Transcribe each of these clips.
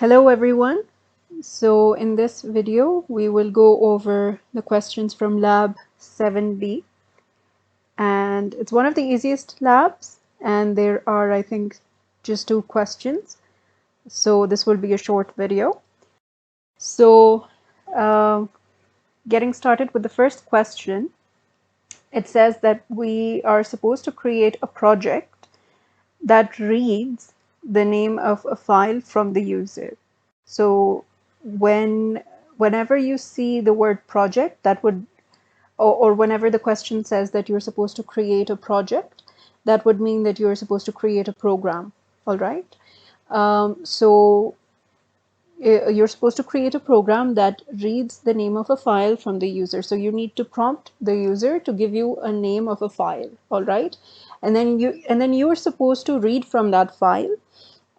Hello everyone. So in this video we will go over the questions from lab 7B, and it's one of the easiest labs and there are, I think, just 2 questions. So this will be a short video. So getting started with the first question, it says that we are supposed to create a project that reads the name of a file from the user. So whenever you see the word project, that would, or whenever the question says that you're supposed to create a project, that would mean that you're supposed to create a program. All right. So you're supposed to create a program that reads the name of a file from the user. So you need to prompt the user to give you a name of a file. All right. And then you're supposed to read from that file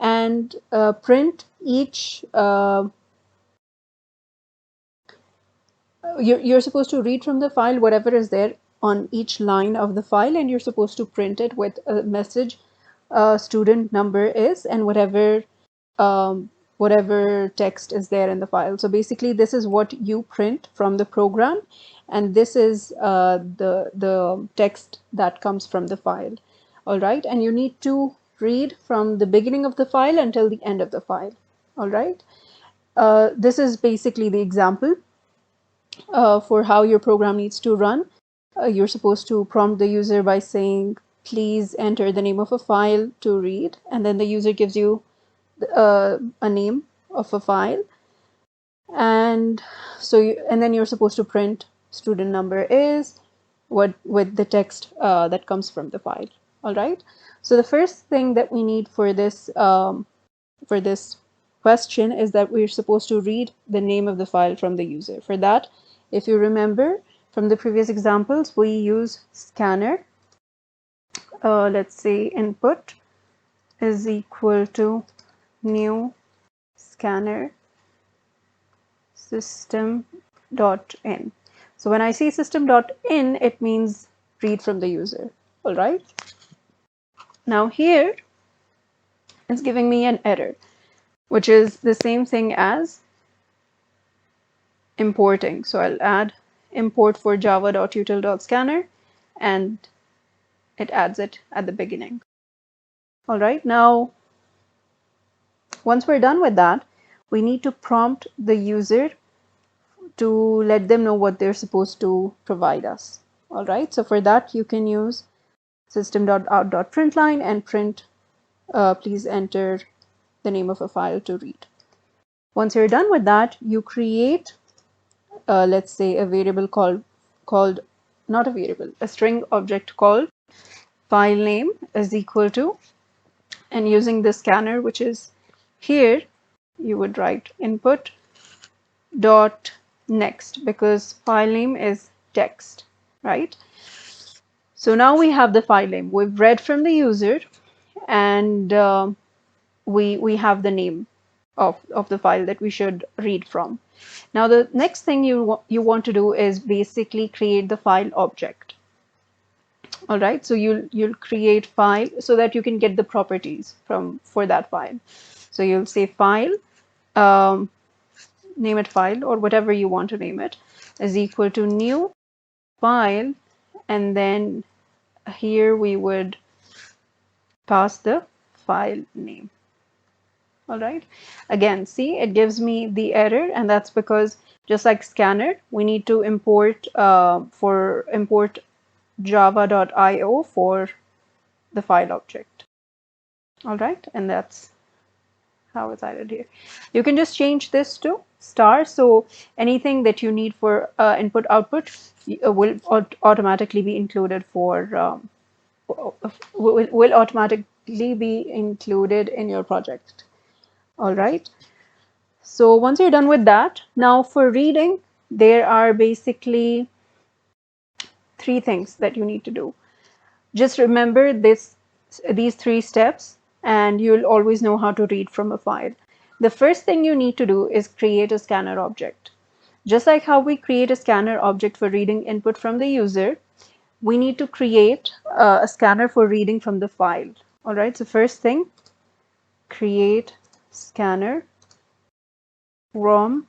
and print each you're supposed to read from the file whatever is there on each line of the file, and you're supposed to print it with a message student number is, and whatever text is there in the file. So basically this is what you print from the program, and this is the text that comes from the file. All right, and you need to read from the beginning of the file until the end of the file. All right, this is basically the example for how your program needs to run. You're supposed to prompt the user by saying, please enter the name of a file to read, and then the user gives you a name of a file, and and then you're supposed to print student number is what with the text that comes from the file. All right. So the first thing that we need for this question is that we're supposed to read the name of the file from the user. For that, if you remember from the previous examples, we use scanner. Let's say input is equal to new scanner system.in. So when I say system.in, it means read from the user. All right. Now here it's giving me an error, which is the same thing as importing. So I'll add import for java.util.scanner, and it adds it at the beginning. All right, now once we're done with that, we need to prompt the user to let them know what they're supposed to provide us. All right, so for that you can use system.out.println and print please enter the name of a file to read. Once you're done with that, you create let's say a variable called not a variable, a string object called file name is equal to, and using the scanner which is here, you would write input dot next, because file name is text, right? So now we have the file name. We've read from the user, and we have the name of the file that we should read from. Now the next thing you want to do is basically create the file object. All right, so you'll create file so that you can get the properties for that file. So you'll say file, name it file or whatever you want to name it, is equal to new file, and then here we would pass the file name. All right, again, see, it gives me the error, and that's because just like scanner, we need to import import java.io for the file object. All right, and that's how it's added here. You can just change this to star, so anything that you need for input output will automatically be included will automatically be included in your project. All right, so once you're done with that, now for reading, there are basically 3 things that you need to do. Just remember these 3 steps, and you'll always know how to read from a file. The first thing you need to do is create a scanner object. Just like how we create a scanner object for reading input from the user, we need to create a scanner for reading from the file. All right, so first thing, create scanner from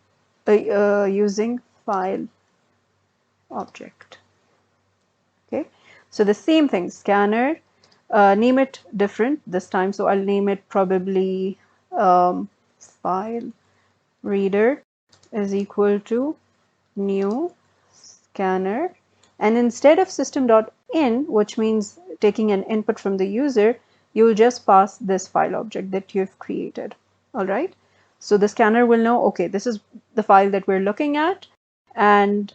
using file object. Okay, so the same thing, scanner, name it different this time. So I'll name it probably file reader is equal to new scanner. And instead of system.in, which means taking an input from the user, you will just pass this file object that you've created. All right. So the scanner will know, okay, this is the file that we're looking at, and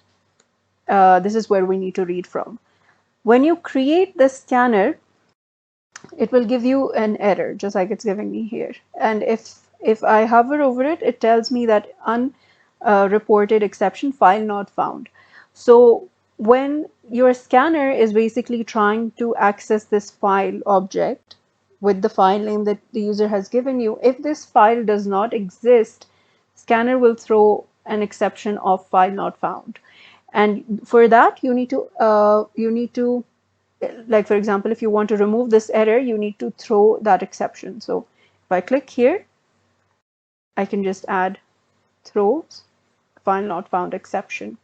this is where we need to read from. When you create the scanner, it will give you an error, just like it's giving me here. And if I hover over it, it tells me that unreported exception, file not found. So when your scanner is basically trying to access this file object with the file name that the user has given you, if this file does not exist, scanner will throw an exception of file not found. And for that, you need to like, for example, if you want to remove this error, you need to throw that exception. So if I click here, I can just add throws file not found exception.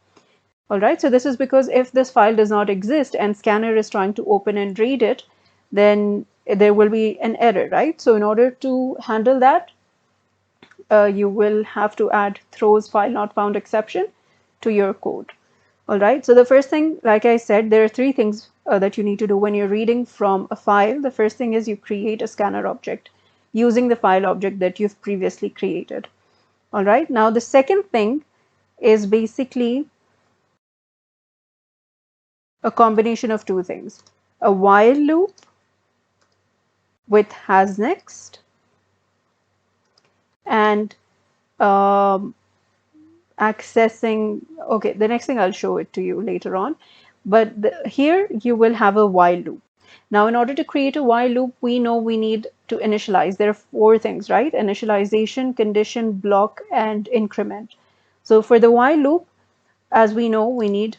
All right, so this is because if this file does not exist and scanner is trying to open and read it, then there will be an error, right? So in order to handle that, you will have to add throws file not found exception to your code. All right, so the first thing, like I said, there are three things that you need to do when you're reading from a file. The first thing is you create a scanner object using the file object that you've previously created. All right, now the second thing is basically a combination of two things: a while loop with has next, and um, accessing. Okay, the next thing I'll show it to you later on, but here you will have a while loop. Now, in order to create a while loop, we know we need to initialize. There are four things, right? Initialization, condition, block, and increment. So for the while loop, as we know, we need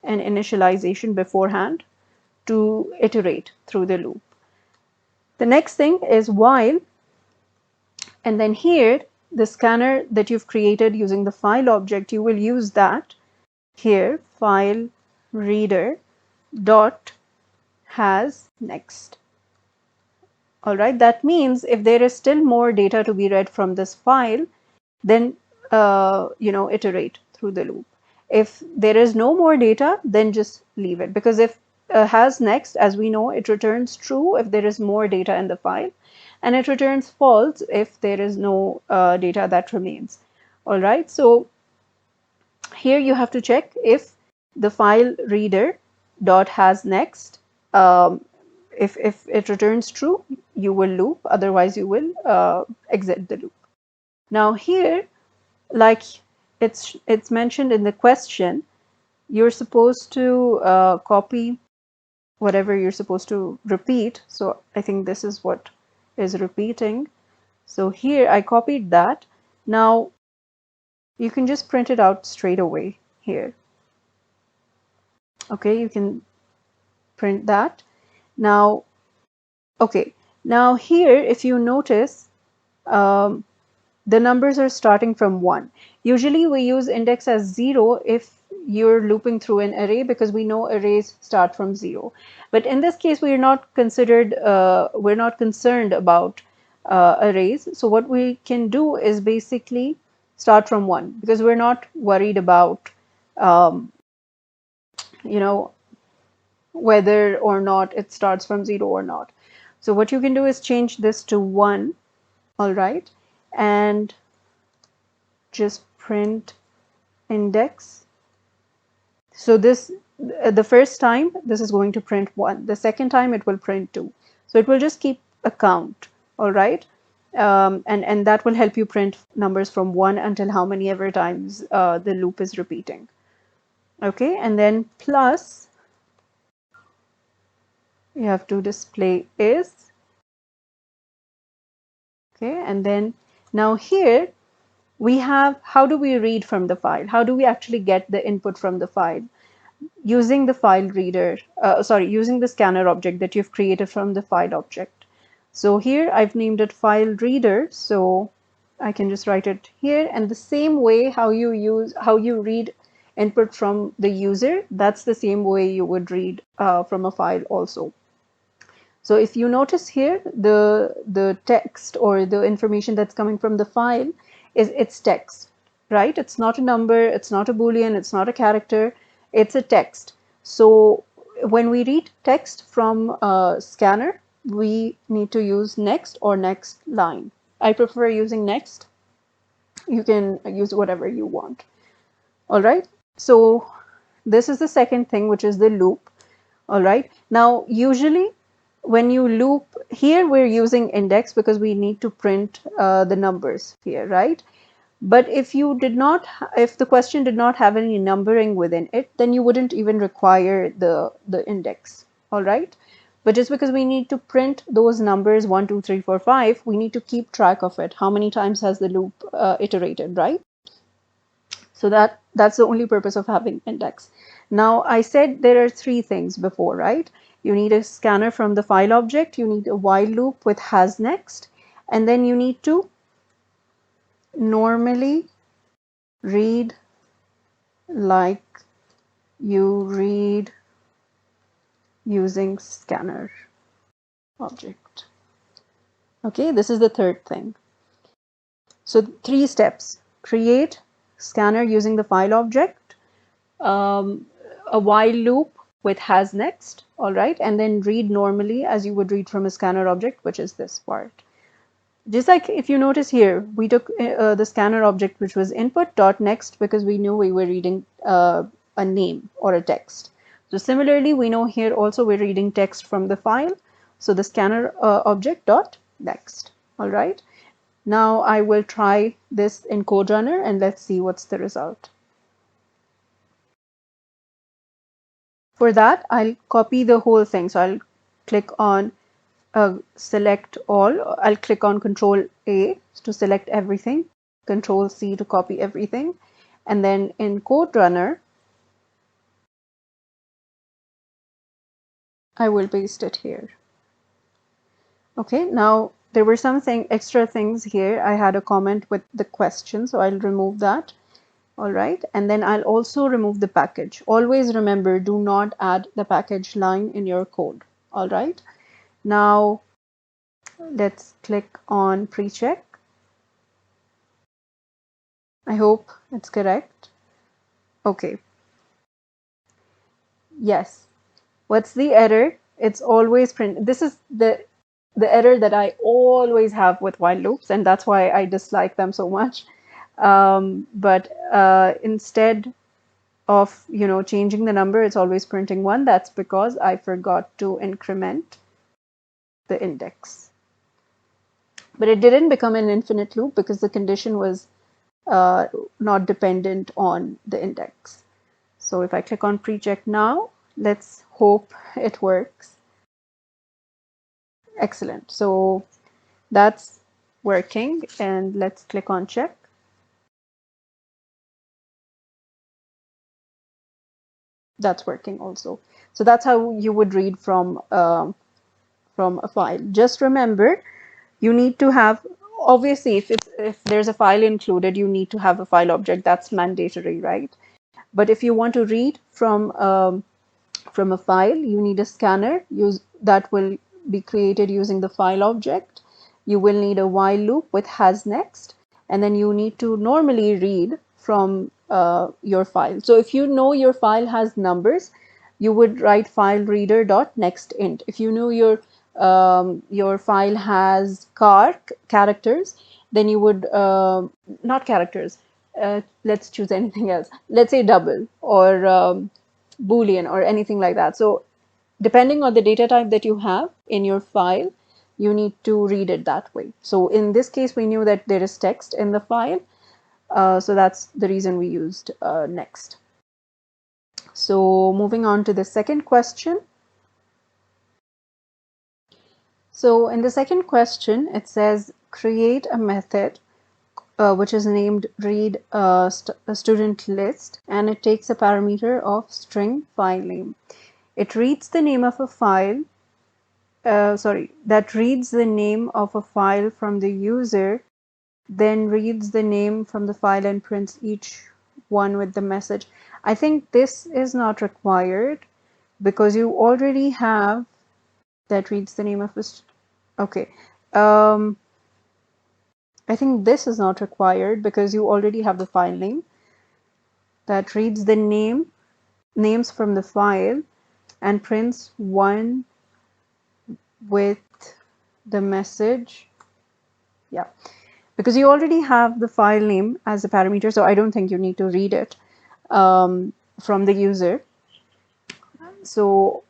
an initialization beforehand to iterate through the loop. The next thing is while, and then here, the scanner that you've created using the file object, you will use that here, file reader dot has next. All right, that means if there is still more data to be read from this file, then iterate through the loop. If there is no more data, then just leave it, because if has next, as we know, it returns true if there is more data in the file, and it returns false if there is no data that remains. All right, so here you have to check if the file reader dot has next. If it returns true, you will loop, otherwise you will exit the loop. Now here, like it's mentioned in the question, you're supposed to copy whatever you're supposed to repeat. So I think this is what is repeating. So here I copied that. Now you can just print it out straight away here. Okay, you can print that. Now, okay, now here, if you notice, um, the numbers are starting from 1. Usually we use index as 0 if you're looping through an array, because we know arrays start from 0. But in this case, we're not concerned about arrays. So what we can do is basically start from 1, because we're not worried about um, you know whether or not it starts from 0 or not. So what you can do is change this to 1, all right, and just print index. So this, the first time, this is going to print 1. The second time, it will print 2. So it will just keep a count, all right? And that will help you print numbers from 1 until how many ever times the loop is repeating. Okay, and then plus, you have to display is. Okay, and then now here, we have, how do we read from the file? How do we actually get the input from the file? Using the file reader, using the scanner object that you've created from the file object. So here I've named it file reader. So I can just write it here. And the same way how you read input from the user, that's the same way you would read from a file also. So if you notice here, the text or the information that's coming from the file it's text, right? It's not a number, it's not a Boolean, it's not a character, it's a text. So when we read text from a scanner, we need to use next or next line. I prefer using next. You can use whatever you want. All right. So this is the second thing, which is the loop. All right. Now, usually when you loop here, we're using index because we need to print the numbers here, right? But if you did not, if the question did not have any numbering within it, then you wouldn't even require the index. All right. But just because we need to print those numbers 1, 2, 3, 4, 5, we need to keep track of it. How many times has the loop iterated, right? So that's the only purpose of having index. Now I said there are three things before, right? You need a scanner from the file object, you need a while loop with has next, and then you need to normally read like you read using scanner object. Okay, this is the third thing. So 3 steps: create scanner using the file object, um, a while loop with has next, all right, and then read normally as you would read from a scanner object, which is this part. Just like if you notice here, we took the scanner object, which was input dot next, because we knew we were reading a name or a text. So similarly, we know here also we're reading text from the file. So the scanner object dot next. All right. Now I will try this in CodeRunner and let's see what's the result. For that, I'll copy the whole thing. So I'll click on select all. I'll click on Control A to select everything, Control C to copy everything. And then in CodeRunner, I will paste it here. Okay, now there were some extra things here. I had a comment with the question, so I'll remove that. All right, and then I'll also remove the package. Always remember, do not add the package line in your code. All right, now let's click on pre-check. I hope it's correct. Okay. Yes. What's the error? It's always print. This is the error that I always have with while loops, and that's why I dislike them so much. But instead of changing the number, it's always printing 1. That's because I forgot to increment the index. But it didn't become an infinite loop because the condition was not dependent on the index. So if I click on pre-check now, let's hope it works. Excellent. So that's working, and let's click on check. That's working also. So that's how you would read from a file. Just remember, you need to have, obviously, if there's a file included, you need to have a file object. That's mandatory, right? But if you want to read from a file, you need a scanner that will be created using the file object. You will need a while loop with has next, and then you need to normally read from your file. So if you know your file has numbers, you would write file reader dot next int. If you know your file has characters, then you would not characters. Let's choose anything else. Let's say double or Boolean or anything like that. So depending on the data type that you have in your file, you need to read it that way. So in this case, we knew that there is text in the file. So that's the reason we used next. So moving on to the second question. So in the second question, it says create a method which is named read a student list, and it takes a parameter of string file name. It reads the name of a file, that reads the name of a file from the user then reads the name from the file and prints each one with the message. I think this is not required because you already have that reads the name of this. Okay. Um, I think this is not required because you already have the file name that reads the names from the file and prints one with the message. Yeah, because you already have the file name as a parameter, so I don't think you need to read it from the user. So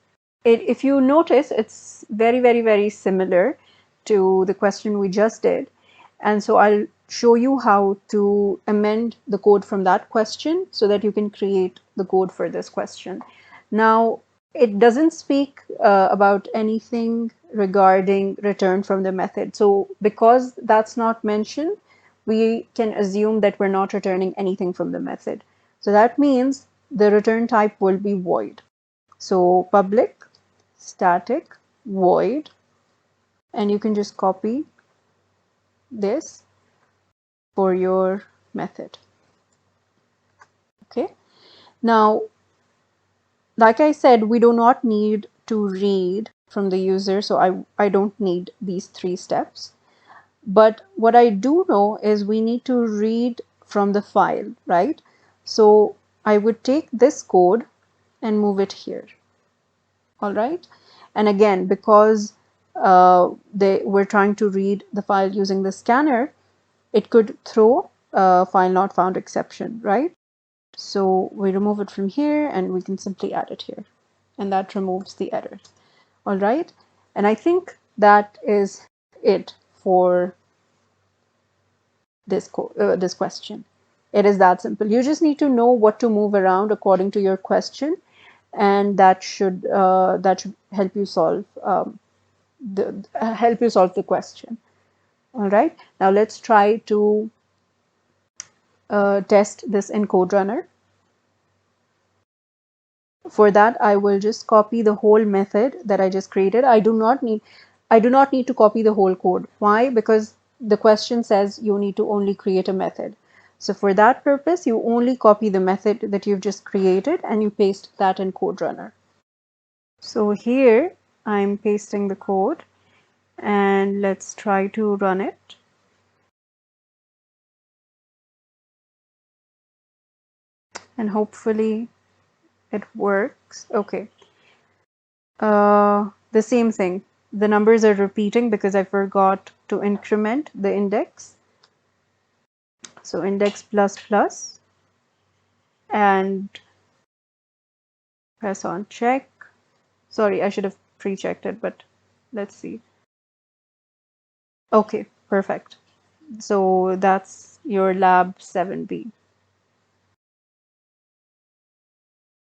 if you notice, it's very, very, very similar to the question we just did. And so I'll show you how to amend the code from that question so that you can create the code for this question. Now, it doesn't speak about anything regarding return from the method. So because that's not mentioned, we can assume that we're not returning anything from the method. So that means the return type will be void. So public static void, and you can just copy this for your method. Okay. Now, like I said, we do not need to read from the user, so I don't need these 3 steps. But what I do know is we need to read from the file, right? So I would take this code and move it here. All right. And again, because we're trying to read the file using the scanner, it could throw a file not found exception, right? So we remove it from here and we can simply add it here. And that removes the error. All right. And I think that is it for this question. It is that simple. You just need to know what to move around according to your question, and that should help you solve the question. All right. Now let's try to test this in CodeRunner. For that, I will just copy the whole method that I just created. I do not need to copy the whole code. Why? Because the question says you need to only create a method. So for that purpose, you only copy the method that you've just created and you paste that in CodeRunner. So here I'm pasting the code and let's try to run it. And hopefully it works. Okay. The same thing. The numbers are repeating because I forgot to increment the index. So index plus plus and press on check. Sorry, I should have pre-checked it, but let's see. Okay, perfect. So that's your lab 7B.